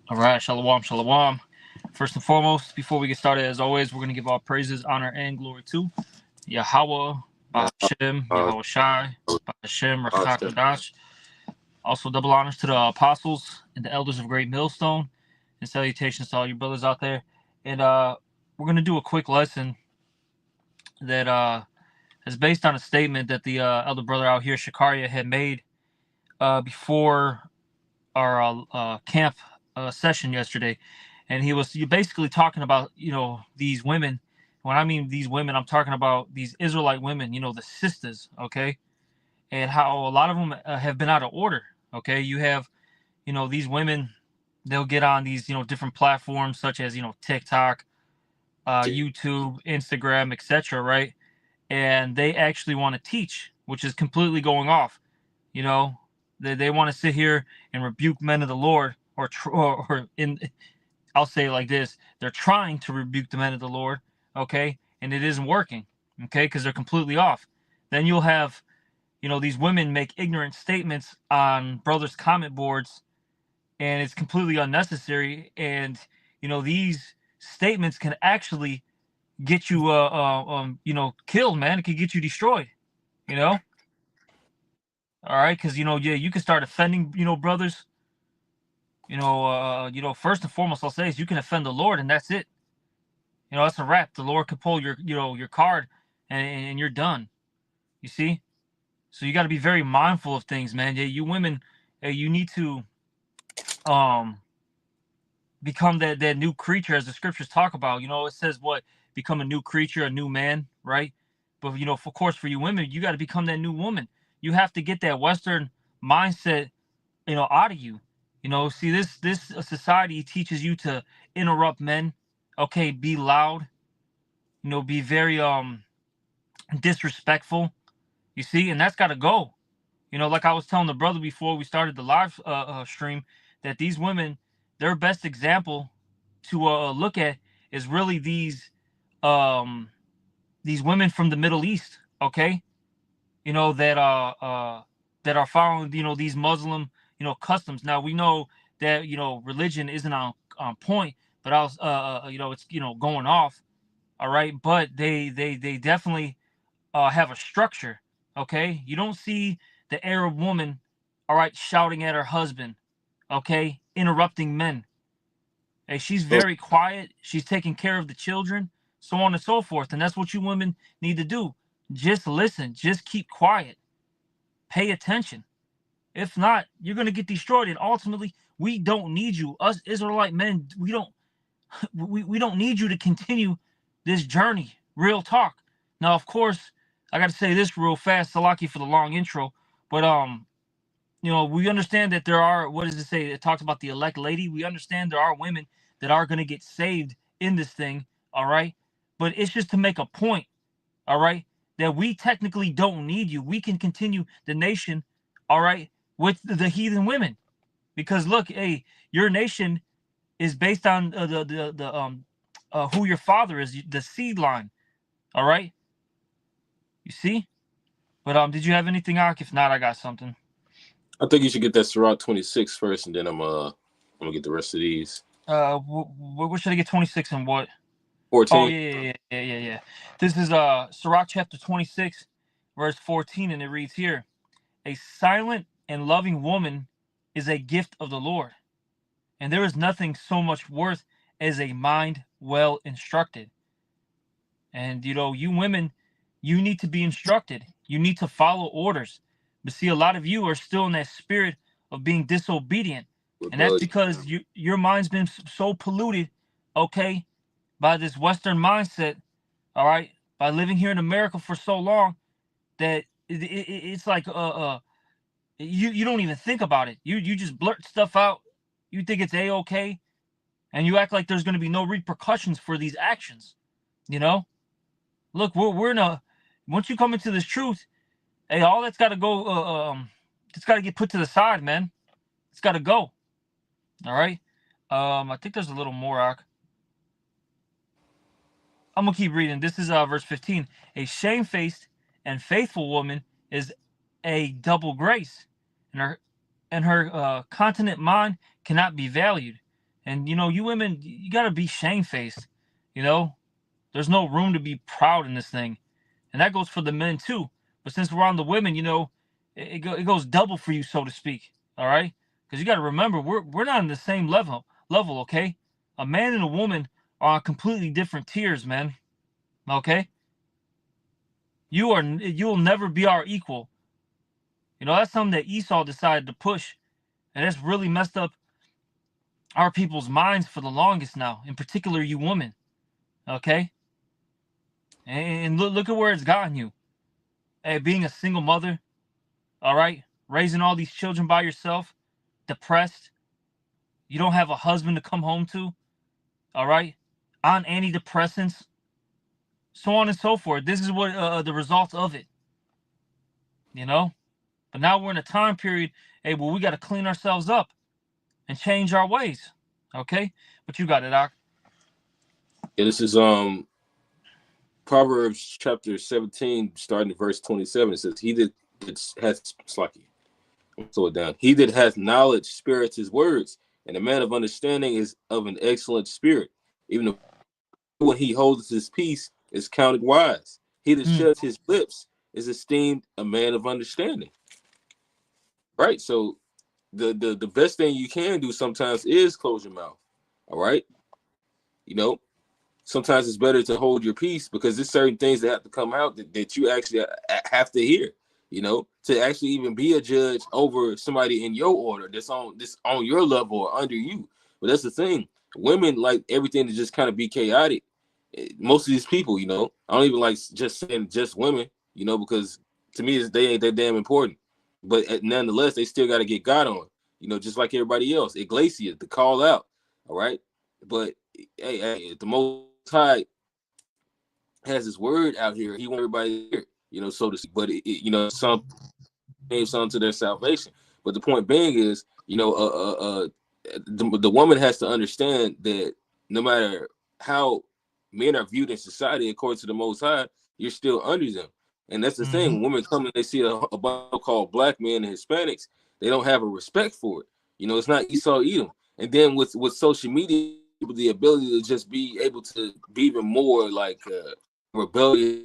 All right, shalom, shalom. First and foremost, before we get started, as always, we're going to give all praises, honor, and glory to Yahweh, Bahashem, Yahweh Shai, Bahashem, Rachak Kadash. Also, double honors to the apostles and the elders of Great Millstone, and salutations to all you brothers out there. And we're going to do a quick lesson that is based on a statement that the elder brother out here, Shakaria, had made before our camp session yesterday, and he was basically talking about these women. When I mean these women, I'm talking about these Israelite women, the sisters, okay, and how a lot of them have been out of order. Okay, you have these women, they'll get on these different platforms such as TikTok, YouTube, Instagram, etc. Right, and they actually want to teach, which is completely going off. You know, they want to sit here and rebuke men of the Lord, or in, I'll say it like this: they're trying to rebuke the men of the Lord, okay, and it isn't working, okay, because they're completely off. Then you'll have, these women make ignorant statements on brothers' comment boards, and it's completely unnecessary. And these statements can actually get you, killed, man. It could get you destroyed, you know. All right, because yeah, you can start offending, brothers. First and foremost, I'll say is you can offend the Lord, and that's it. That's a wrap. The Lord could pull your card, and you're done. You see, so you got to be very mindful of things, man. Yeah, you women, you need to become that new creature, as the scriptures talk about. It says what, become a new creature, a new man, right? But of course, for you women, you got to become that new woman. You have to get that Western mindset, out of you. See, this society teaches you to interrupt men. Okay, be loud. Be very disrespectful. You see, and that's got to go. Like I was telling the brother before we started the live stream, that these women, their best example to look at is really these women from the Middle East. Okay, that are following these Muslim customs. Now we know that religion isn't on point, but I was it's going off. All right, but they definitely have a structure. Okay, you don't see the Arab woman, all right, shouting at her husband. Okay, interrupting men. Hey, she's very quiet. She's taking care of the children, so on and so forth. And that's what you women need to do. Just listen. Just keep quiet. Pay attention. If not, you're going to get destroyed. And ultimately, we don't need you. Us Israelite men, we don't need you to continue this journey. Real talk. Now, of course, I got to say this real fast, Salaki, for the long intro. But we understand that there are, what does it say? It talks about the elect lady. We understand there are women that are going to get saved in this thing, all right? But it's just to make a point, all right, that we technically don't need you. We can continue the nation, all right, with the heathen women. Because look, hey, your nation is based on who your father is, the seed line, all right? You see? But did you have anything, Ak? If not, I got something. I think you should get that Sirach 26 first, and then I'm gonna get the rest of these. What should I get? 26 and what? 14. Oh yeah. This is Sirach chapter 26, verse 14, and it reads here: "A silent and loving woman is a gift of the Lord, and there is nothing so much worth as a mind well instructed." And you women, you need to be instructed. You need to follow orders. But see, a lot of you are still in that spirit of being disobedient, and that's because your mind's been so polluted, okay, by this Western mindset, all right, by living here in America for so long that it's like you don't even think about it. You just blurt stuff out. You think it's a-okay, and you act like there's going to be no repercussions for these actions. Look, we're in a, once you come into this truth, hey, all that's got to go. It's got to get put to the side, man. It's got to go. All right. I think there's a little more. I'm gonna keep reading. This is verse 15. A shamefaced and faithful woman is a double grace, and her continent mind cannot be valued. And, you women, you got to be shamefaced. There's no room to be proud in this thing. And that goes for the men too. But since we're on the women, it goes double for you, so to speak. All right? Because you got to remember, we're not in the same level, okay? A man and a woman are on completely different tiers, man. Okay? You'll never be our equal. That's something that Esau decided to push. And that's really messed up our people's minds for the longest now, in particular you women. Okay? And look at where it's gotten you. Hey, being a single mother, all right? Raising all these children by yourself, depressed. You don't have a husband to come home to, all right? On antidepressants, so on and so forth. This is what the results of it, But now we're in a time period, hey, well, we got to clean ourselves up and change our ways, okay? But you got it, Doc. Yeah, this is Proverbs chapter 17, starting at verse 27. It says, "He that hath slacky." Slow it down. "He that hath knowledge spirits his words, and a man of understanding is of an excellent spirit. Even when he holdeth his peace is counted wise. He that shuts his lips is esteemed a man of understanding." Right? So the best thing you can do sometimes is close your mouth. All right? Sometimes it's better to hold your peace because there's certain things that have to come out that you actually have to hear, to actually even be a judge over somebody in your order that's on your level or under you. But that's the thing. Women like everything to just kind of be chaotic. Most of these people, I don't even like just saying just women, because to me they ain't that damn important. But nonetheless, they still got to get God on, just like everybody else. Iglesia, to call out, all right? But hey, the Most High has his word out here. He wants everybody to hear, so to speak. But some names to their salvation. But the point being is, the woman has to understand that no matter how men are viewed in society, according to the Most High, you're still under them. And that's the thing. When women come and they see a bunch called black men and Hispanics, they don't have a respect for it. It's not Esau Edom. And then with social media, the ability to just be able to be even more like rebellious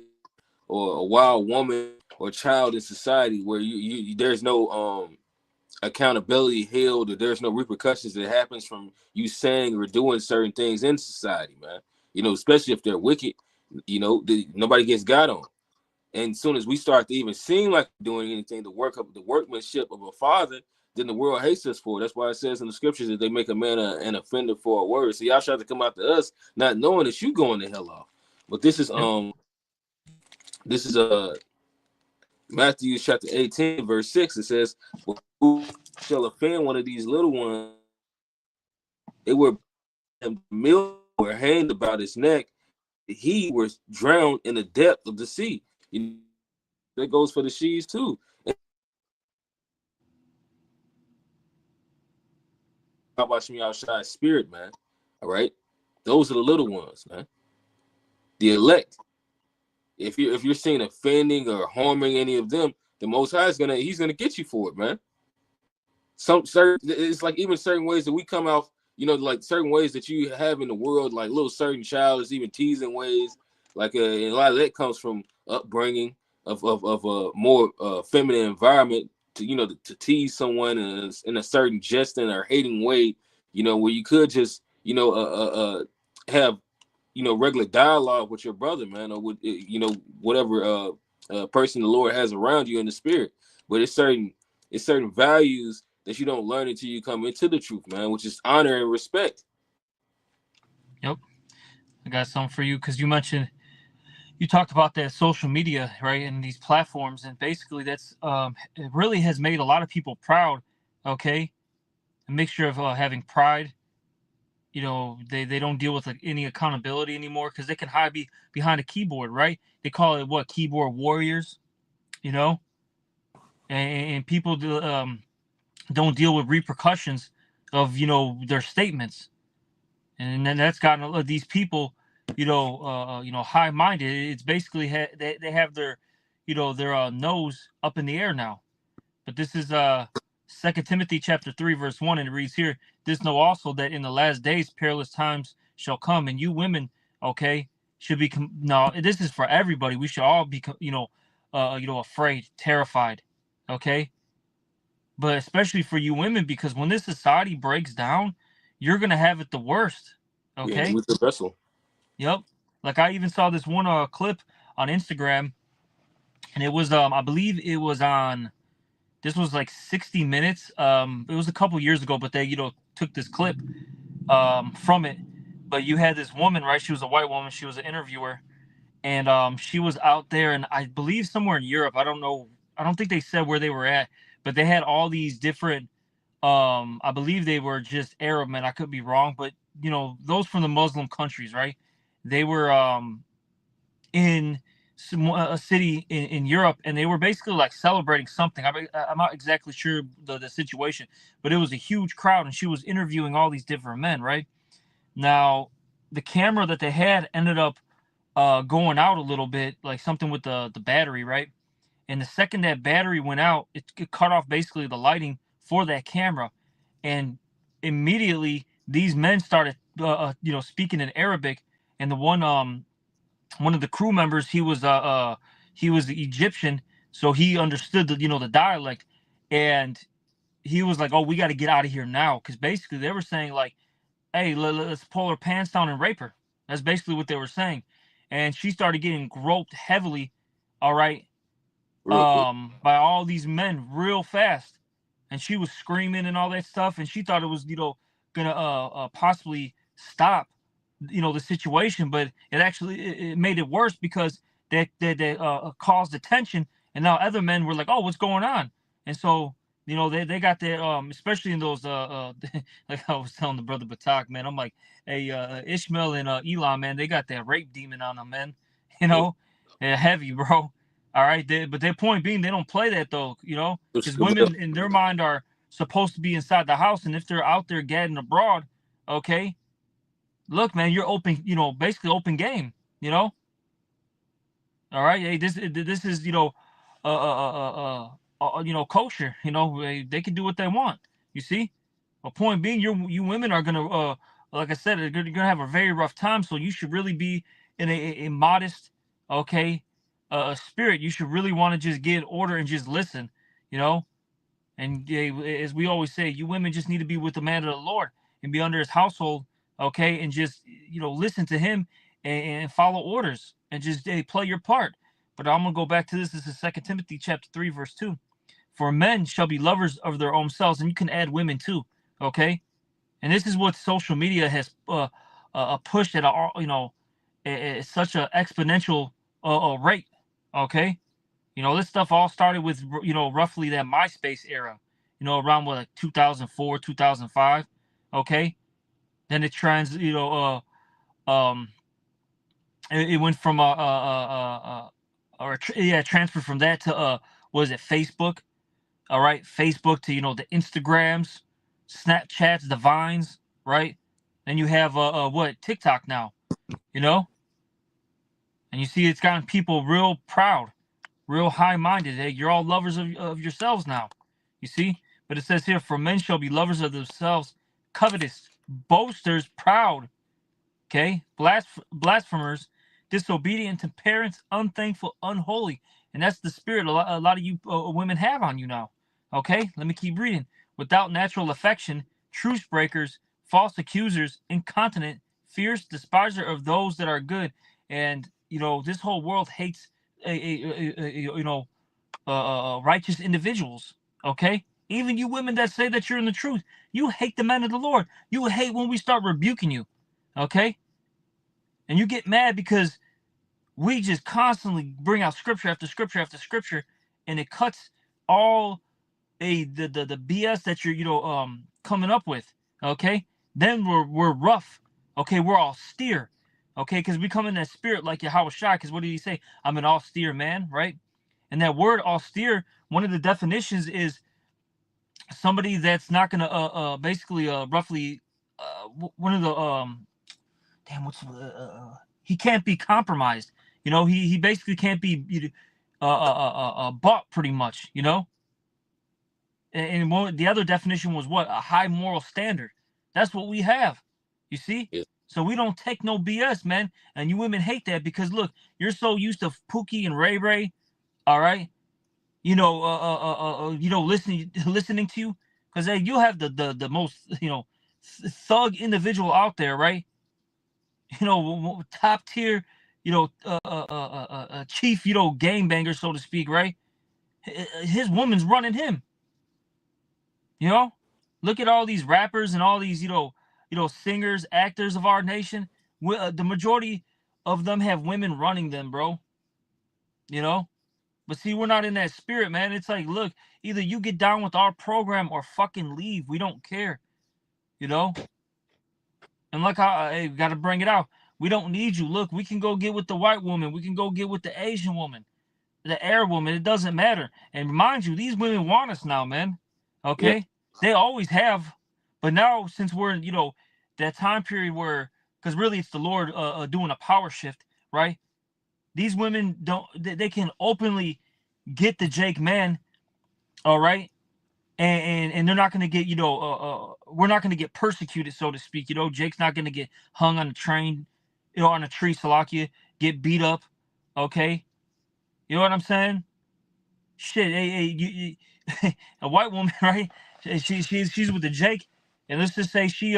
or a wild woman or child in society, where you there's no accountability held, or there's no repercussions that happens from you saying or doing certain things in society, man. Especially if they're wicked, nobody gets God on. And as soon as we start to even seem like doing anything, the workmanship of a father, then the world hates us for it. That's why it says in the scriptures that they make a man an offender for a word. So y'all try to come out to us not knowing that you going the hell off. But this is Matthew chapter 18, verse 6. It says, "Who shall offend one of these little ones, they were milk were hanged about his neck, he was drowned in the depth of the sea." That goes for the sheaves too. How about me outside spirit, man? All right, those are the little ones, man. The elect. If you're seeing offending or harming any of them, the Most High he's gonna get you for it, man. It's like even certain ways that we come out, like certain ways that you have in the world, like little certain childish, even teasing ways, like and a lot of that comes from upbringing of a more feminine environment to tease someone in a certain jesting or hating way, where you could just have regular dialogue with your brother, man, or with whatever person the Lord has around you in the spirit. But it's certain values that you don't learn until you come into the truth, man, which is honor and respect. Yep. I got something for you because you talked about that social media, right, and these platforms, and basically that's it really has made a lot of people proud, okay? A mixture of having pride. They don't deal with any accountability anymore because they can hide behind a keyboard, right? They call it what, keyboard warriors, and people don't deal with repercussions of their statements, and then that's gotten these people high-minded. It's basically they have their their nose up in the air now. But this is 2 Timothy chapter 3 verse 1, and it reads here, this know also that in the last days perilous times shall come, and you women, okay, should be no. This is for everybody. We should all be, afraid, terrified, okay. But especially for you women, because when this society breaks down, you're gonna have it the worst. Okay. Yeah, with the vessel. Yep. Like I even saw this one clip on Instagram, and it was I believe it was on. This was like 60 Minutes. It was a couple years ago, but they took this clip from it. But you had this woman, right? She was a white woman. She was an interviewer, and she was out there, and I believe somewhere in Europe. I don't know. I don't think they said where they were at, but they had all these different. I believe they were just Arab men. I could be wrong, but those from the Muslim countries, right? They were in a city in Europe, and they were basically like celebrating something. I'm not exactly sure the situation, but it was a huge crowd, and she was interviewing all these different men, right? Now, the camera that they had ended up going out a little bit, like something with the battery, right? And the second that battery went out, it cut off basically the lighting for that camera, and immediately these men started, speaking in Arabic, and the one of the crew members, he was Egyptian, so he understood the dialect, and he was like, "Oh, we got to get out of here now," because basically they were saying like, "Hey, let's pull her pants down and rape her." That's basically what they were saying, and she started getting groped heavily, all right, by all these men real fast, and she was screaming and all that stuff, and she thought it was gonna possibly stop the situation, but it actually it made it worse because that caused attention, and now other men were like, "Oh, what's going on?" And so they got that especially in those like I was telling the brother Batak, man, I'm like, hey, Ishmael and Elon, man, they got that rape demon on them, man. They're heavy, bro. All right, but their point being, they don't play that though, because women in their mind are supposed to be inside the house, and if they're out there gadding abroad, okay, look, man, you're open, basically open game, all right. Hey, this is kosher. They can do what they want. You see, a point being, you women are gonna like I said, you're gonna have a very rough time. So you should really be in a modest, okay, spirit. You should really want to just get order and just listen, and as we always say, you women just need to be with the man of the Lord and be under his household, okay, and just listen to him and follow orders and just play your part. But I'm gonna go back to this. This is 2 Timothy chapter 3, verse 2. For men shall be lovers of their own selves, and you can add women too, okay. And this is what social media has pushed at such an exponential rate, okay. This stuff all started with roughly that MySpace era, around what, like 2004, 2005, okay. Then it it went from transferred from that to was it Facebook? All right, Facebook to the Instagrams, Snapchats, the Vines, right? Then you have what, TikTok now, and you see it's gotten people real proud, real high-minded. Hey, you're all lovers of yourselves now, you see. But it says here, for men shall be lovers of themselves, covetous, boasters, proud, okay, blasphemers, disobedient to parents, unthankful, unholy. And that's the spirit a lot of you women have on you now, okay. Let me keep reading. Without natural affection, truce breakers, false accusers, incontinent, fierce, despiser of those that are good. And this whole world hates righteous individuals, okay. Even you women that say that you're in the truth, you hate the men of the Lord. You hate when we start rebuking you, okay. And you get mad because we just constantly bring out scripture after scripture after scripture, and it cuts all the BS that you're coming up with, okay. Then we're rough, okay. We're austere, okay, because we come in that spirit like Yahweh Shai. Because what did he say? I'm an austere man, right? And that word austere, one of the definitions is somebody that's not gonna basically roughly one of the damn, what's he can't be compromised. He basically can't be bought, pretty much. And the other definition was what? A high moral standard. That's what we have. You see? Yeah. So we don't take no BS, man. And you women hate that because look, you're so used to Pookie and Ray Ray, all right? Listening to you, because hey, you have the most thug individual out there, right? Top tier, chief, gangbanger, so to speak, right? His woman's running him. Look at all these rappers and all these singers, actors of our nation. The majority of them have women running them, bro. But see, we're not in that spirit, man. It's like, look, either you get down with our program or fucking leave. We don't care. And like I got to bring it out. We don't need you. Look, we can go get with the white woman. We can go get with the Asian woman, the Arab woman. It doesn't matter. And mind you, these women want us now, man. Okay? Yeah. They always have. But now, since we're in, that time period where, because really it's the Lord doing a power shift, right? These women they can openly get the Jake man, all right? And they're not going to get, we're not going to get persecuted, so to speak. Jake's not going to get hung on a train, on a tree, Salakia, get beat up, okay? You know what I'm saying? Shit, hey, a white woman, right? She's with the Jake, and let's just say she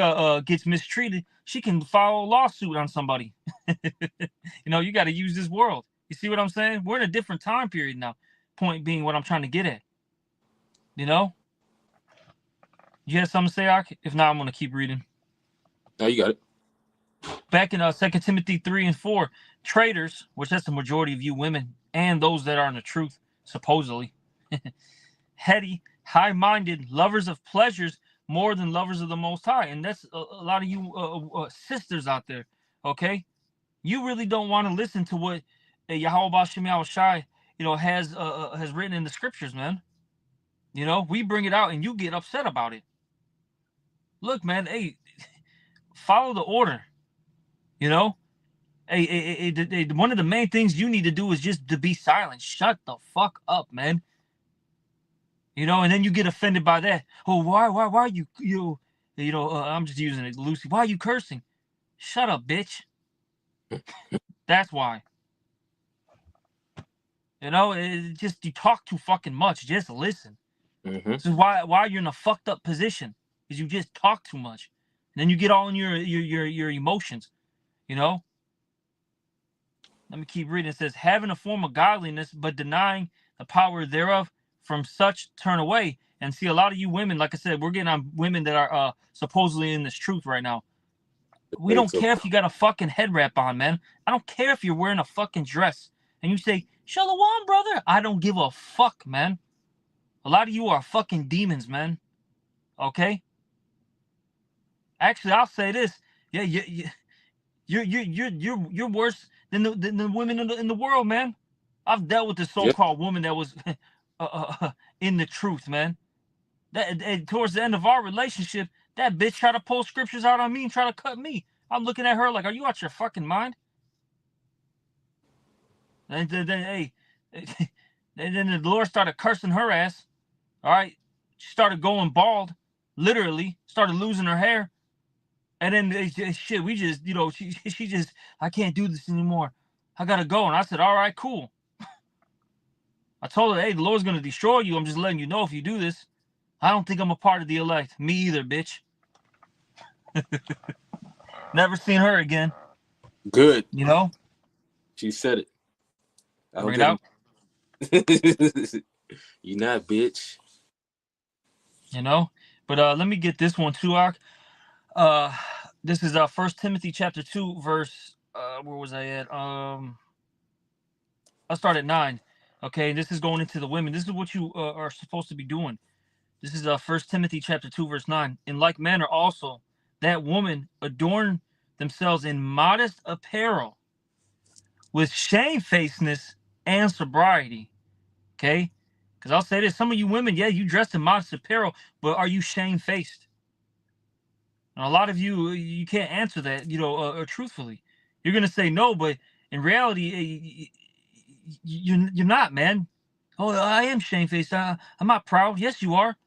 gets mistreated. She can file a lawsuit on somebody. You got to use this world. You see what I'm saying? We're in a different time period now. Point being, what I'm trying to get at. You have something to say, Ak? If not, I'm going to keep reading. No, you got it. Back in 2 Timothy 3 and 4, traitors, which that's the majority of you women, and those that are in the truth, supposedly, heady, high-minded, lovers of pleasures more than lovers of the Most High. And that's a lot of you sisters out there, okay? You really don't want to listen to what Yahweh Bashem Yahushai, has written in the scriptures, man. We bring it out and you get upset about it. Look, man, hey, follow the order. Hey, one of the main things you need to do is just to be silent. Shut the fuck up, man. And then you get offended by that. Oh, why are you I'm just using it loosely. Why are you cursing? Shut up, bitch. That's why. It just, you talk too fucking much. Just listen. Mm-hmm. This is why you're in a fucked up position, is you just talk too much, and then you get all in your emotions. Let me keep reading. It says, having a form of godliness, but denying the power thereof, from such turn away. And see, a lot of you women, like I said, we're getting on women that are supposedly in this truth right now. We don't care if you got a fucking head wrap on, man. I don't care if you're wearing a fucking dress. And you say, Shalom, brother. I don't give a fuck, man. A lot of you are fucking demons, man. Okay? Actually, I'll say this. Yeah, you're worse than the women in the world, man. I've dealt with the so-called woman that was in the truth, man. That towards the end of our relationship, that bitch tried to pull scriptures out on me and try to cut me. I'm looking at her like, are you out your fucking mind? And then the Lord started cursing her ass. All right, she started going bald, literally started losing her hair. And then shit, we just, she just, I can't do this anymore. I gotta go. And I said, all right, cool. I told her, hey, the Lord's gonna destroy you. I'm just letting you know if you do this. I don't think I'm a part of the elect. Me either, bitch. Never seen her again. Good. She said it. Bring it out. You not, bitch. But let me get this one too, Ak. This is 1 Timothy chapter 2, verse where was I at? I start at 9. Okay, this is going into the women. This is what you are supposed to be doing. This is 1 Timothy chapter 2, verse 9. In like manner also, that woman adorn themselves in modest apparel, with shamefacedness and sobriety. Okay? Because I'll say this, some of you women, yeah, you dress in modest apparel, but are you shamefaced? And a lot of you can't answer that, truthfully. You're gonna say no, but in reality, you're not, man. Oh, I am shamefaced. I'm not proud. Yes, you are.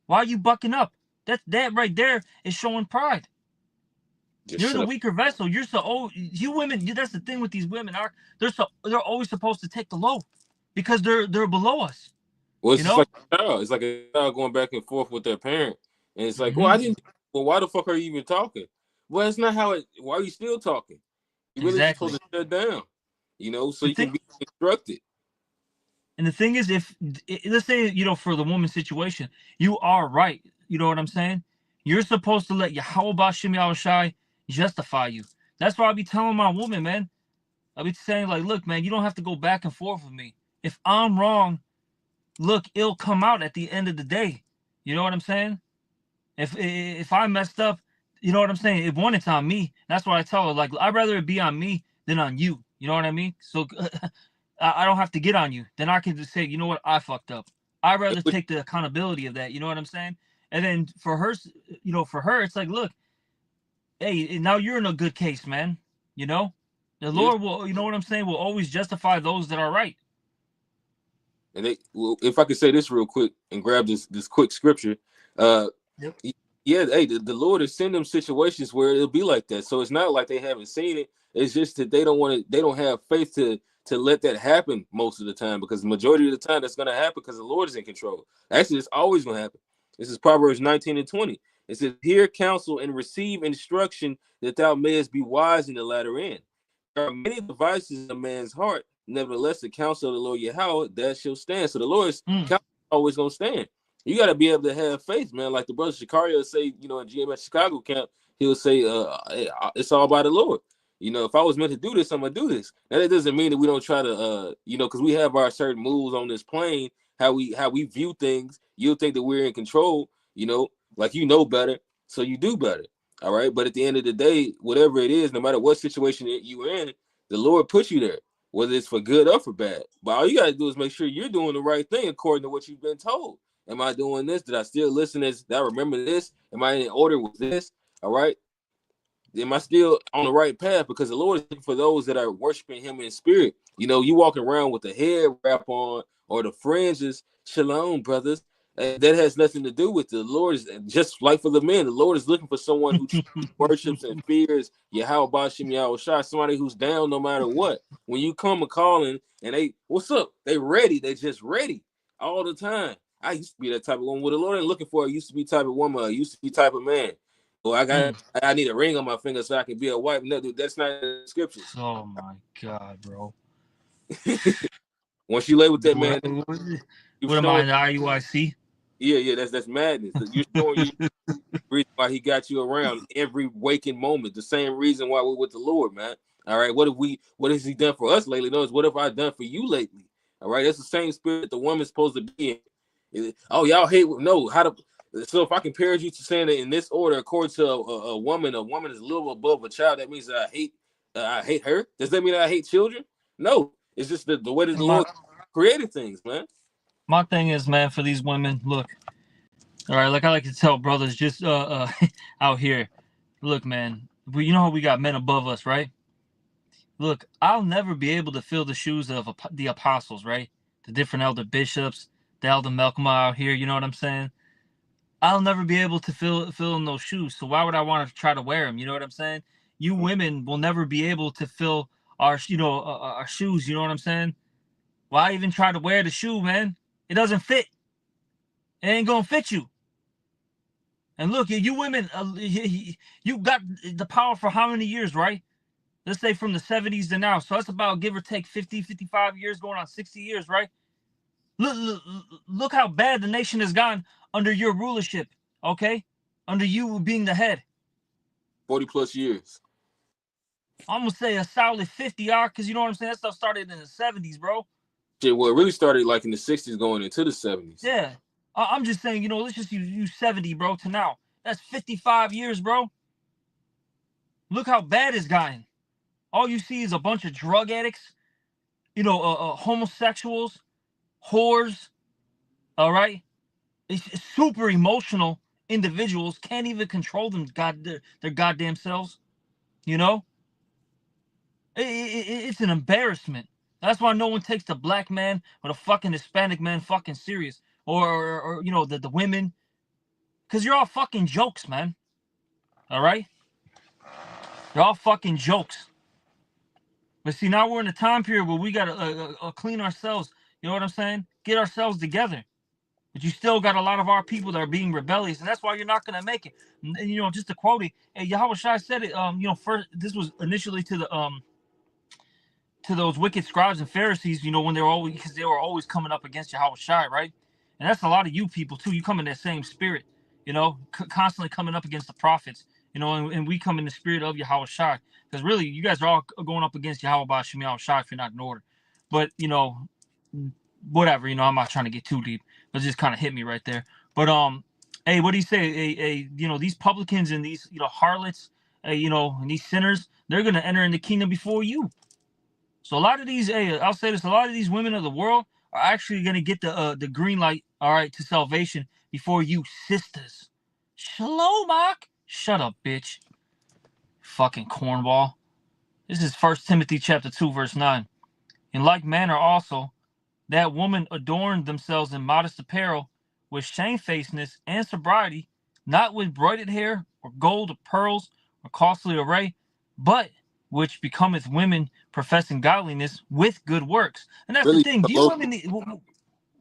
Why are you bucking up? That right there is showing pride. Just You're shut the up. weaker vessel. You're so you women. That's the thing with these women. They're always supposed to take the low because they're below us. Well, it's You just know. like a child. It's like a child going back and forth with their parent, and it's like, well, I Mm-hmm. didn't. Well, why the fuck are you even talking? Well, it's not how it. Why are you still talking? You really just supposed Exactly. to shut down, you know, so The you thing can be instructed. and the thing is, if let's say for the woman situation, you are right. You know what I'm saying? You're supposed to let Yahweh Bashim Yahushai justify you. That's why I be telling my woman, man. I be saying like, look, man, you don't have to go back and forth with me. If I'm wrong, look, it'll come out at the end of the day. You know what I'm saying? If I messed up, you know what I'm saying? If one, it's on me. That's what I tell her. Like, I'd rather it be on me than on you. You know what I mean? So I don't have to get on you. Then I can just say, you know what? I fucked up. I'd rather take the accountability of that. You know what I'm saying? And then for her, for her, it's like, look, hey, now you're in a good case, man. You know, the Yes. Lord will, you know what I'm saying, will always justify those that are right. And well, if I could say this real quick and grab this quick scripture, Yep. yeah, hey, the Lord is sending them situations where it'll be like that. So it's not like they haven't seen it. It's just that they don't have faith to let that happen most of the time, because the majority of the time that's gonna happen because the Lord is in control. Actually, it's always gonna happen. This is Proverbs 19 and 20. It says, hear counsel and receive instruction that thou mayest be wise in the latter end. There are many devices in a man's heart. Nevertheless, the counsel of the Lord Yahweh, that shall stand. So the Lord's counsel is always going to stand. You got to be able to have faith, man. Like the brother Shikario say, in GMS Chicago camp, he'll say, hey, it's all by the Lord. If I was meant to do this, I'm going to do this. Now, that doesn't mean that we don't try to, because we have our certain moves on this plane, how we view things. You'll think that we're in control, like better, so you do better. All right. But at the end of the day, whatever it is, no matter what situation that you're in, the Lord put you there, whether it's for good or for bad. But all you got to do is make sure you're doing the right thing according to what you've been told. Am I doing this? Did I still listen? Did I remember this? Am I in order with this? All right. Am I still on the right path? Because the Lord is looking for those that are worshiping him in spirit. You walking around with the head wrap on or the fringes. Shalom, brothers. That has nothing to do with the Lord. Is just like for the men, the Lord is looking for someone who worships and fears Yahweh Bashim Yahushua, somebody who's down no matter what. When you come a calling and they, what's up? They ready. They just ready all the time. I used to be that type of woman. What the Lord ain't looking for, I used to be type of woman. I used to be type of man. Well, I need a ring on my finger so I can be a wife. No, dude, that's not in the scriptures. Oh my God, bro. Once you lay with that man, What am I in the IUIC? Yeah, that's madness. You're showing you the reason why he got you around every waking moment. The same reason why we're with the Lord, man. All right, what has he done for us lately? No, what have I done for you lately? All right, that's the same spirit the woman's supposed to be in. Oh, y'all hate so if I compare you to saying that in this order, according to a woman is a little above a child. That means that I hate her. Does that mean that I hate children? No, it's just the way that the Lord created things, man. My thing is, man, for these women, look, all right, like I like to tell brothers just out here, look, man, you know how we got men above us, right? Look, I'll never be able to fill the shoes of the apostles, right? The different elder bishops, the elder Malcolm out here, you know what I'm saying? I'll never be able to fill in those shoes. So why would I want to try to wear them? You know what I'm saying? You women will never be able to fill our our shoes. You know what I'm saying? Why even try to wear the shoe, man? It doesn't fit. It ain't gonna fit you. And look, you women, you got the power for how many years, right? Let's say from the 70s to now. So that's about, give or take, 50, 55 years, going on 60 years, right? Look how bad the nation has gone under your rulership, okay? Under you being the head. 40 plus years. I'm going to say a solid 50, because you know what I'm saying? That stuff started in the 70s, bro. Shit, well, it really started like in the 60s going into the 70s. Yeah. I'm just saying, let's just use 70, bro, to now. That's 55 years, bro. Look how bad it's gotten. All you see is a bunch of drug addicts, homosexuals, whores, all right? It's super emotional individuals, can't even control their goddamn selves, It's an embarrassment. That's why no one takes the black man or the fucking Hispanic man fucking serious. Or the women. Because you're all fucking jokes, man. All right? You're all fucking jokes. But see, now we're in a time period where we got to clean ourselves. You know what I'm saying? Get ourselves together. But you still got a lot of our people that are being rebellious, and that's why you're not going to make it. And, you know, just to quote it, Yahweh Shai said it, you know, first, this was initially to those wicked scribes and Pharisees, you know, when they were always coming up against Yahweh Shai, right? And that's a lot of you people too. You come in that same spirit, you know, constantly coming up against the prophets, you know, and we come in the spirit of Yahweh Shai, because really, you guys are all going up against Yahweh Ba'Shem Yahweh Shai if you're not in order. But you know, whatever, you know, I'm not trying to get too deep, but it just kind of hit me right there. But hey, what do you say? You know, these publicans and these, you know, harlots, you know, and these sinners, they're gonna enter in the kingdom before you. So a lot of these, I'll say this: a lot of these women of the world are actually going to get the green light, all right, to salvation before you, sisters. Shalom, Mark. Shut up, bitch. Fucking cornball. This is 1 Timothy chapter 2, verse 9. In like manner also, that women adorned themselves in modest apparel, with shamefacedness and sobriety, not with broided hair or gold or pearls or costly array, but which becometh women professing godliness with good works. And that's the Really, thing. These women,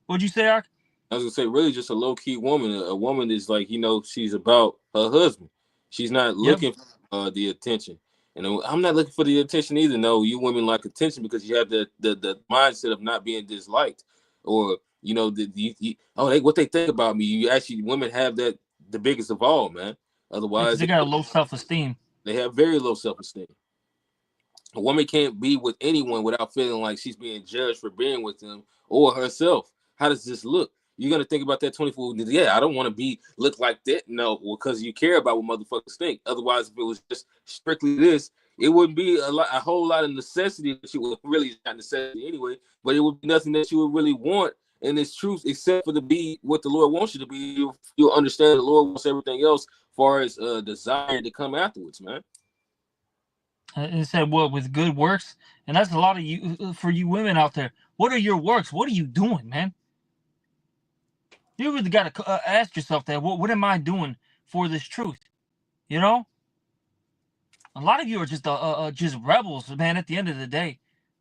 what'd you say, Ark? I was gonna say, really, just a low key woman. A woman is like, you know, she's about her husband. She's not looking for the attention. And I'm not looking for the attention either. No, you women like attention because you have the mindset of not being disliked, or you know, what they think about me. You actually, women have that, the biggest of all, man. Otherwise, They got a low self-esteem. they have very low self-esteem. A woman can't be with anyone without feeling like she's being judged for being with them or herself. How does this look? You're gonna think about that 24. Yeah, I don't want to look like that. No, because you care about what motherfuckers think. Otherwise, if it was just strictly this, it wouldn't be a whole lot of necessity that you would really not necessity anyway. But it would be nothing that you would really want in this truth, except for to be what the Lord wants you to be. You'll understand the Lord wants everything else, as far as desire to come afterwards, man. It said, "What with good works?" And that's a lot of you, for you women out there. What are your works? What are you doing, man? You really got to ask yourself that. What am I doing for this truth? You know, a lot of you are just rebels, man. At the end of the day,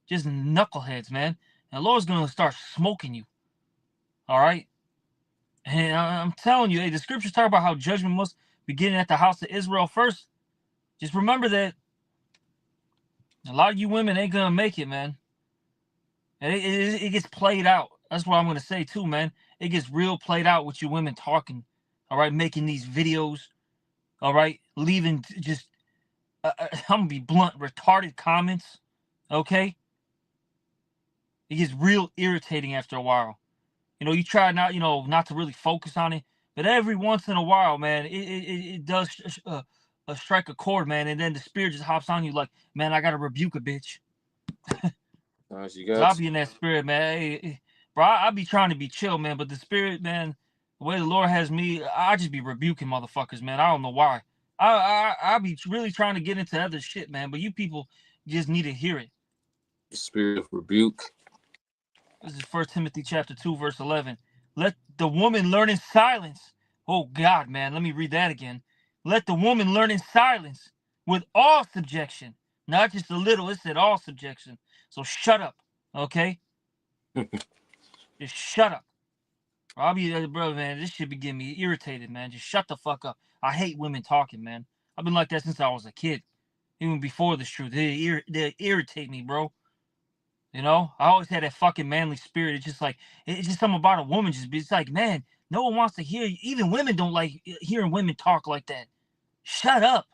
just knuckleheads, man. And the Lord's gonna start smoking you. All right. And I'm telling you, hey, the scriptures talk about how judgment must begin at the house of Israel first. Just remember that a lot of you women ain't gonna make it, man. And it gets played out. That's what I'm gonna say too, man. It gets real played out with you women talking, all right, making these videos, all right, leaving just I'm gonna be blunt, retarded comments, okay? It gets real irritating after a while. You know, you try not to really focus on it, but every once in a while, man, it does strike a chord, man, and then the spirit just hops on you like, man, I gotta rebuke a bitch. So I'll be in that spirit, man. Hey, bro, I be trying to be chill, man, but the spirit, man, the way the Lord has me, I just be rebuking motherfuckers, man. I don't know why. I be really trying to get into other shit, man, but you people just need to hear it. Spirit of rebuke. This is 1 Timothy chapter 2, verse 11. Let the woman learn in silence. Oh, God, man, let me read that again. Let the woman learn in silence with all subjection. Not just a little, it said all subjection. So shut up, okay? Just shut up. I'll be, bro, man, this shit be getting me irritated, man. Just shut the fuck up. I hate women talking, man. I've been like that since I was a kid. Even before this truth. They irritate me, bro. You know, I always had that fucking manly spirit. It's just something about a woman. It's like, man, no one wants to hear you. Even women don't like hearing women talk like that. Shut up.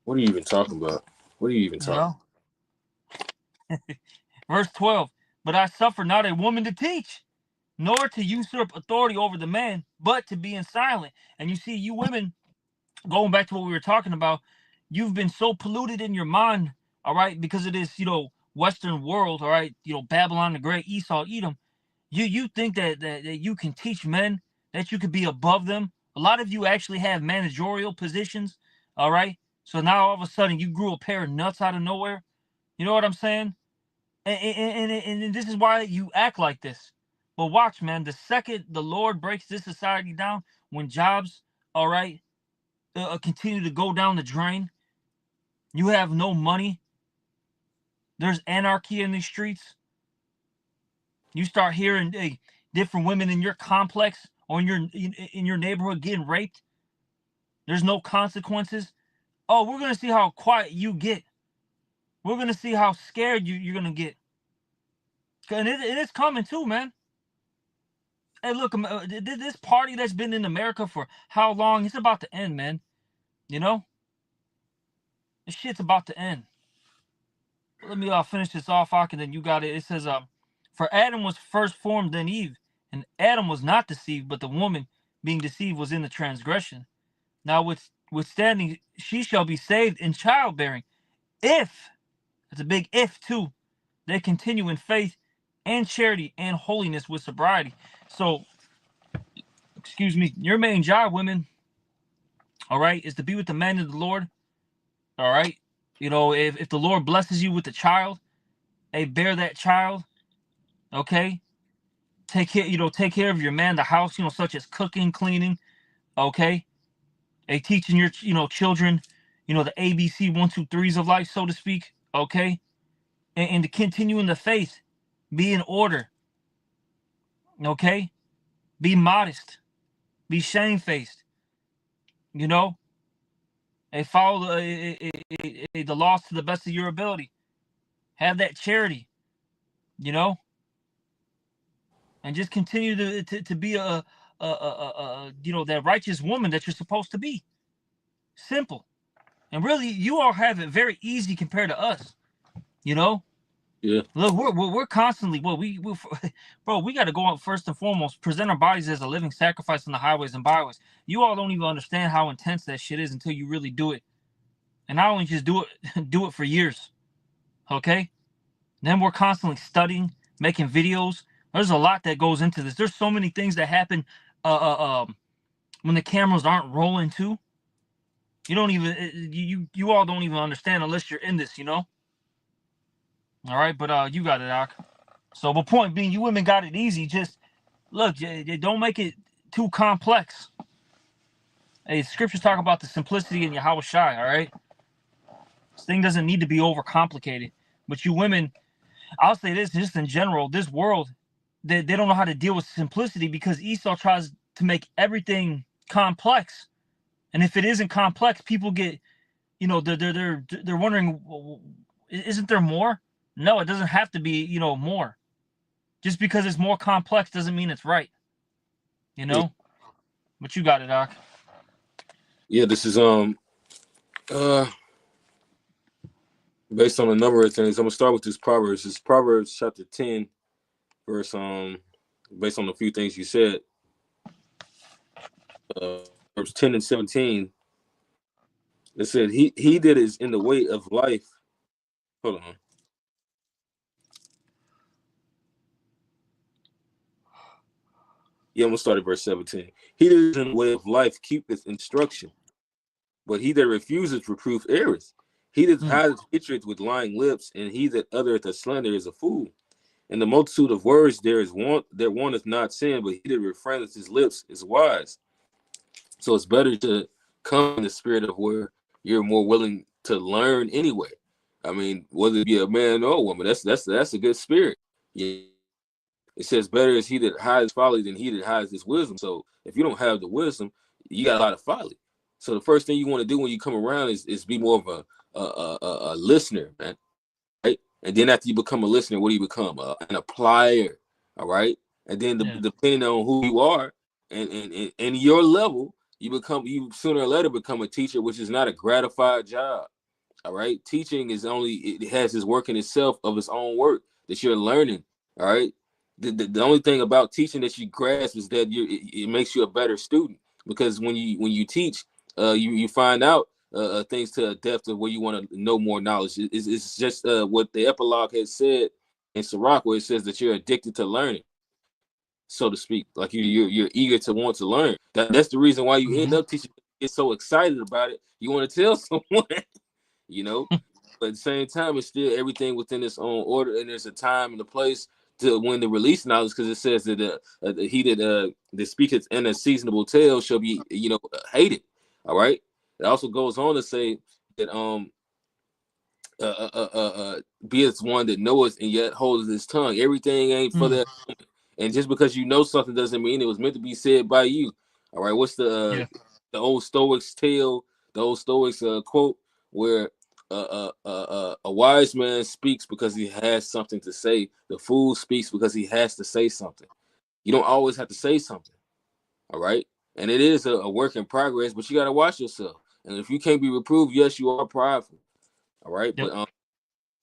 What are you even talking about? What are you even talking? Verse 12. But I suffer not a woman to teach, nor to usurp authority over the man, but to be in silent. And you see, you women, going back to what we were talking about, you've been so polluted in your mind, all right, because of this, Western world, all right, Babylon the Great, Esau, Edom. You think that you can teach men, that you could be above them. A lot of you actually have managerial positions, all right? So now all of a sudden you grew a pair of nuts out of nowhere. You know what I'm saying? And this is why you act like this. But watch, man, the second the Lord breaks this society down, when jobs all right, continue to go down the drain. You have no money. There's anarchy in these streets. You start hearing different women in your complex or in your neighborhood getting raped. There's no consequences. Oh, we're gonna see how quiet you get. We're gonna see how scared you're gonna get. And it's coming too, man. Hey, look, this party that's been in America for how long? It's about to end, man. You know, this shit's about to end. Let me finish this off, and then you got it. It says, for Adam was first formed, then Eve, and Adam was not deceived, but the woman being deceived was in the transgression. Now, withstanding, she shall be saved in childbearing, if it's a big if too, they continue in faith and charity and holiness with sobriety. So, excuse me, your main job, women, all right, is to be with the man of the Lord. All right, you know, if the Lord blesses you with a child, hey, bear that child. Okay, take care of your man, the house, such as cooking, cleaning. Okay, hey, teaching your children, the ABC 1, 2, 3s of life, so to speak. Okay, and to continue in the faith, be in order. Okay, be modest, be shamefaced. And follow the laws to the best of your ability. Have that charity, and just continue to be that righteous woman that you're supposed to be. Simple. And really, you all have it very easy compared to us. Yeah. Look, we're constantly bro, we got to go out first and foremost, present our bodies as a living sacrifice on the highways and byways. You all don't even understand how intense that shit is until you really do it. And not only just do it for years. Okay? Then we're constantly studying, making videos. There's a lot that goes into this. There's so many things that happen when the cameras aren't rolling too. You don't even you all don't even understand unless you're in this, All right, but you got it, Doc. So the point being, you women got it easy. Just look, don't make it too complex. Hey, scriptures talk about the simplicity in Yahweh Shai, all right? This thing doesn't need to be overcomplicated. But you women, I'll say this just in general, this world, they don't know how to deal with simplicity because Esau tries to make everything complex. And if it isn't complex, people get, they're wondering, well, isn't there more? No, it doesn't have to be, more. Just because it's more complex doesn't mean it's right. Yeah. But you got it, Doc. Yeah, this is based on a number of things. I'm gonna start with this Proverbs. It's Proverbs chapter 10, verse based on a few things you said. Proverbs 10 and 17. It said, he that is in the way of life. Hold on. Yeah, I'm gonna start at verse 17. He that is in the way of life keepeth instruction, but he that refuseth reproof erreth. He that hideth hatred with lying lips, and he that uttereth a slander is a fool. In the multitude of words there wanteth not sin, but he that refraineth his lips is wise. So it's better to come in the spirit of where you're more willing to learn anyway. I mean, whether it be a man or a woman, that's a good spirit. Yeah. It says, better is he that hides folly than he that hides his wisdom. So if you don't have the wisdom, you got a lot of folly. So the first thing you want to do when you come around is be more of a listener, man. Right? And then after you become a listener, what do you become? An applier. All right. And then depending on who you are and your level, you sooner or later become a teacher, which is not a gratified job. All right. Teaching it has its work in itself of its own work that you're learning. All right. The only thing about teaching that you grasp is that it makes you a better student, because when you teach, you find out things to a depth of where you want to know more knowledge. It's just what the epilogue has said in Sirach, where it says that you're addicted to learning, so to speak. Like you're eager to want to learn. That's the reason why you end up teaching. Get so excited about it, you want to tell someone, But at the same time, it's still everything within its own order, and there's a time and a place when the release knowledge, because it says that he that speaketh in a seasonable tale shall be, hated. All right. It also goes on to say that be as one that knoweth and yet holdeth his tongue. Everything ain't for that. And just because you know something doesn't mean it was meant to be said by you. All right. What's the old Stoics tale? The old Stoics quote where a wise man speaks because he has something to say. The fool speaks because he has to say something. You don't always have to say something. All right. And it is a work in progress, but you got to watch yourself. And if you can't be reproved, yes, you are prideful. All right. Yep. But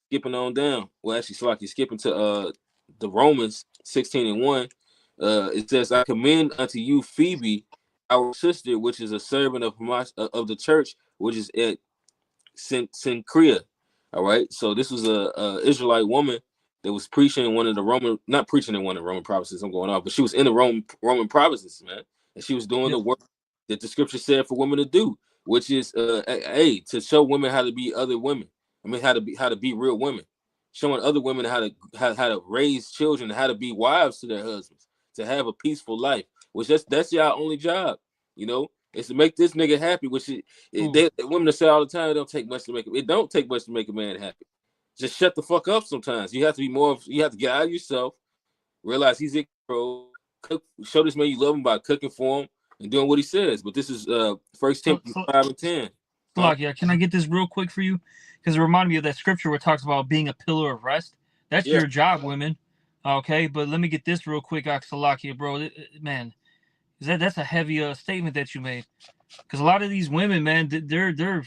skipping on down. Well, actually, so like you're skipping to the Romans 16:1. It says, I commend unto you Phoebe, our sister, which is a servant of the church, which is at Cenchrea. All right. So this was a Israelite woman that was preaching in one of the Roman, not preaching in one of the Roman provinces, I'm going off, but she was in the Roman provinces, man. And she was doing the work that the scripture said for women to do, which is to show women how to be other women. I mean, how to be real women, showing other women how to raise children, how to be wives to their husbands, to have a peaceful life, which that's y'all only job, is to make this nigga happy, which women say all the time, it don't take much to make a man happy. Just shut the fuck up sometimes. You have to you have to get out of yourself, realize he's in control, show this man you love him by cooking for him and doing what he says. But this is 1 Timothy 5:10. Yeah, can I get this real quick for you? Because it reminded me of that scripture where it talks about being a pillar of rest. That's your job, women. Okay, but let me get this real quick, Salakia, bro. Man, that's a heavy statement that you made. Because a lot of these women, man, they're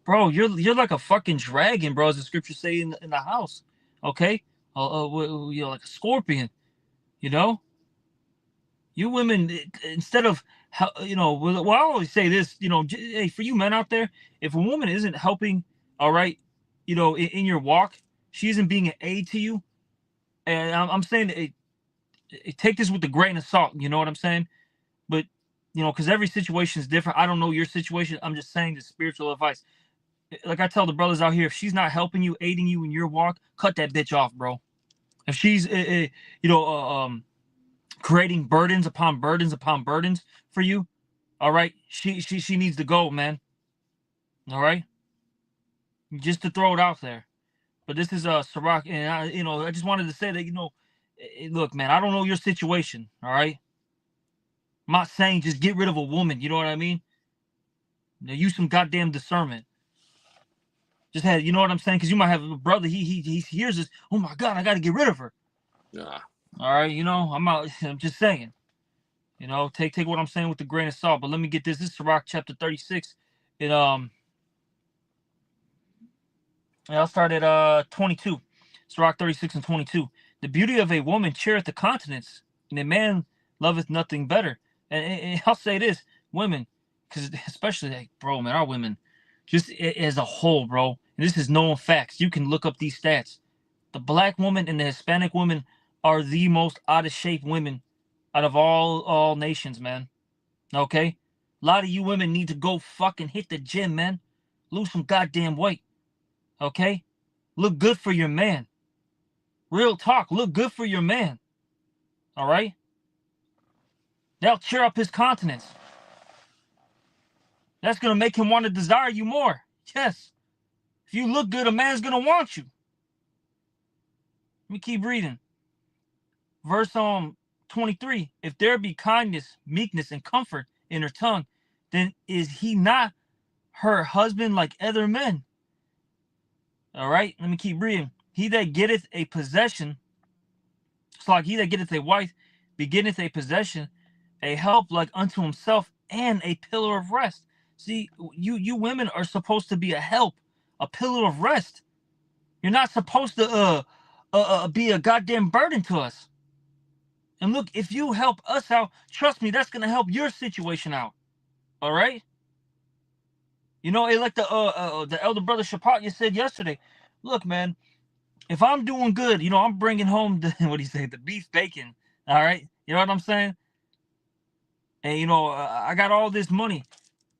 bro, you're like a fucking dragon, bro, as the scriptures say in the house. Okay, like a scorpion. You women, instead of well, I always say this, hey, for you men out there, if a woman isn't helping, all right, in your walk, she isn't being an aid to you, and I'm saying, take this with a grain of salt. You know what I'm saying? But because every situation is different. I don't know your situation. I'm just saying the spiritual advice. Like I tell the brothers out here, if she's not helping you, aiding you in your walk, cut that bitch off, bro. If she's, creating burdens upon burdens upon burdens for you, all right, she needs to go, man. All right, just to throw it out there. But this is Sirach, and I just wanted to say that look, man, I don't know your situation, all right. I'm not saying just get rid of a woman, you know what I mean. Now use some goddamn discernment. Just had, you know what I'm saying, because you might have a brother. He hears this. Oh my God, I got to get rid of her. Nah. All right, I'm just saying. Take what I'm saying with a grain of salt. But let me get this. This is Sirach chapter 36. I'll start at 22. Sirach 36:22. The beauty of a woman cheereth the countenance, and a man loveth nothing better. And I'll say this, women, because especially, like, bro, man, our women, just as a whole, bro, and this is known facts. You can look up these stats. The black woman and the Hispanic women are the most out of shape women out of all nations, man. Okay? A lot of you women need to go fucking hit the gym, man. Lose some goddamn weight. Okay? Look good for your man. Real talk. Look good for your man. All right? That'll cheer up his countenance. That's going to make him want to desire you more. Yes. If you look good, a man's going to want you. Let me keep reading. Verse 23. If there be kindness, meekness, and comfort in her tongue, then is he not her husband like other men? All right, let me keep reading. He that getteth a possession, it's like he that getteth a wife, beginneth a possession, a help like unto himself, and a pillar of rest. See, you women are supposed to be a help, a pillar of rest. You're not supposed to be a goddamn burden to us. And look, if you help us out, trust me, that's gonna help your situation out. All right. Like the elder brother Shapat said yesterday. Look, man, if I'm doing good, I'm bringing home the beef bacon. All right, you know what I'm saying? And I got all this money,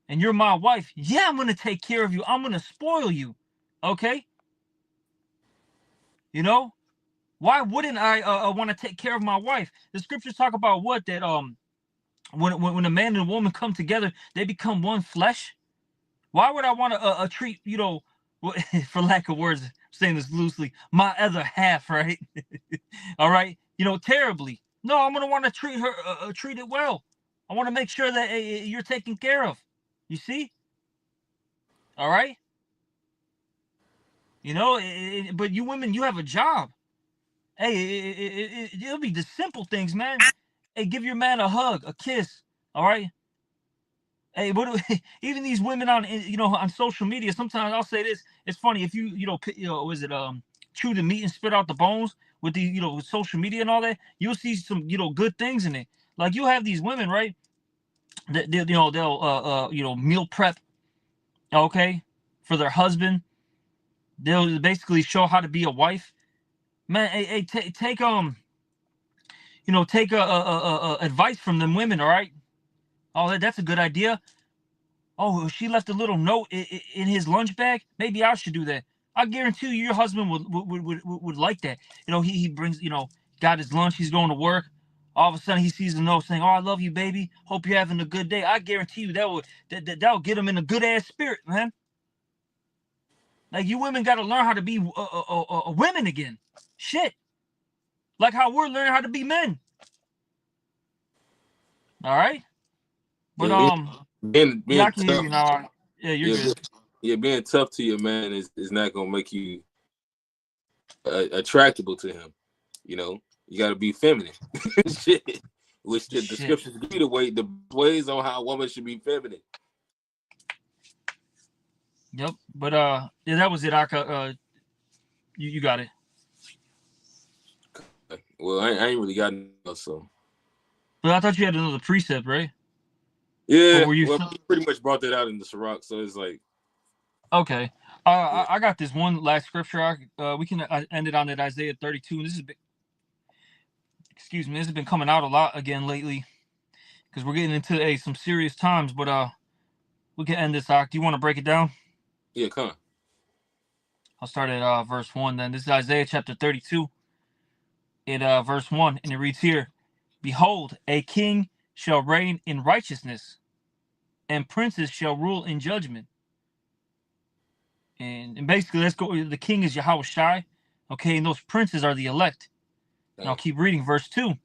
and you're my wife. Yeah, I'm gonna take care of you. I'm gonna spoil you. Okay. Why wouldn't I want to take care of my wife? The scriptures talk about what? That when a man and a woman come together, they become one flesh. Why would I want to treat, for lack of words, saying this loosely, my other half, right? All right, terribly. No, I'm gonna want to treat her, treat it well. I want to make sure that you're taken care of. You see? All right. But you women, you have a job. Hey, it'll be the simple things, man. Hey, give your man a hug, a kiss. All right. Hey, even these women on social media, sometimes I'll say this. It's funny if was it chew the meat and spit out the bones with the with social media and all that. You'll see some good things in it. Like you have these women, right? They'll meal prep, okay, for their husband. They'll basically show how to be a wife. Man, hey, take take advice from them women, all right? Oh, that's a good idea. Oh, she left a little note in his lunch bag. Maybe I should do that. I guarantee you, your husband would like that. He brings, got his lunch. He's going to work. All of a sudden, he sees a note saying, "Oh, I love you, baby. Hope you're having a good day." I guarantee you that'll get him in a good ass spirit, man. Like you women got to learn how to be women again. Shit, like how we're learning how to be men. All right, but being I can hear tough, you now. Yeah, you're good. Being tough to your man is not gonna make you attractable to him. You got to be feminine. Shit. Which the scriptures give you the ways on how a woman should be feminine. Yep, but yeah, that was it, Aka. You got it. Well, I ain't really got enough, so. But I thought you had another precept, right? Yeah, you pretty much brought that out in the Sirach, so it's like. Okay, yeah. I got this one last scripture. We can end it on that Isaiah 32. This has been coming out a lot again lately, because we're getting into some serious times. But we can end this. Do you want to break it down? Yeah, come on. I'll start at verse 1 then. This is Isaiah chapter 32. In verse 1, and it reads here, "Behold, a king shall reign in righteousness, and princes shall rule in judgment." And basically, let's go. The king is Yahweh Shai, okay, and those princes are the elect. And I'll keep reading verse 2.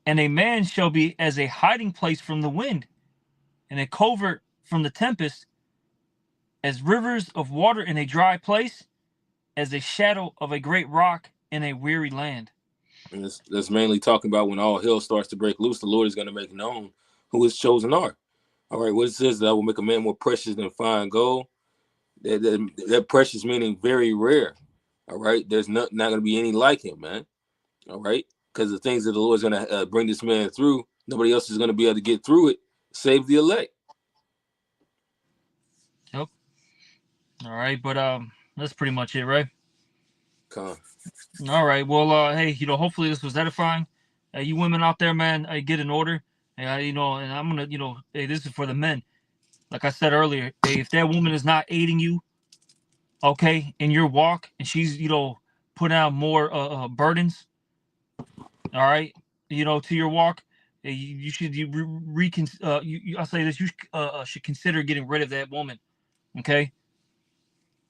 "And a man shall be as a hiding place from the wind, and a covert from the tempest, as rivers of water in a dry place, as a shadow of a great rock in a weary land." And that's mainly talking about when all hell starts to break loose, the Lord is going to make known who his chosen are. All right, what it says, that I will make a man more precious than fine gold. That precious meaning very rare. All right, there's not going to be any like him, man. All right, because the things that the Lord is going to bring this man through, nobody else is going to be able to get through it, save the elect. Yep. All right, but that's pretty much it, right? All right. Well, hey, hopefully this was edifying. You women out there, man, get in order. And I'm gonna, hey, this is for the men. Like I said earlier, hey, if that woman is not aiding you, okay, in your walk, and she's, putting out more burdens, all right, to your walk, you should I'll say this, you should consider getting rid of that woman, okay?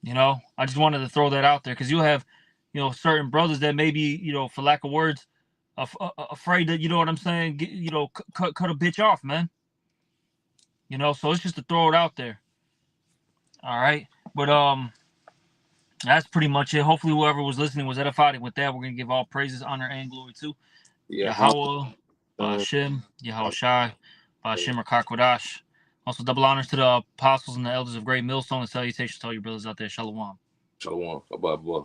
I just wanted to throw that out there, because you'll have, certain brothers that may be, for lack of words, afraid that, you know what I'm saying, cut a bitch off, man. So it's just to throw it out there. All right, but that's pretty much it. Hopefully, whoever was listening was edified. And with that, we're gonna give all praises, honor, and glory to Yahweh, Hashem, Yahweh Shai, Hashem Rakakwadash. Also, double honors to the apostles and the elders of Great Millstone, and salutations to all your brothers out there. Shalom. Shalom. Bye-bye.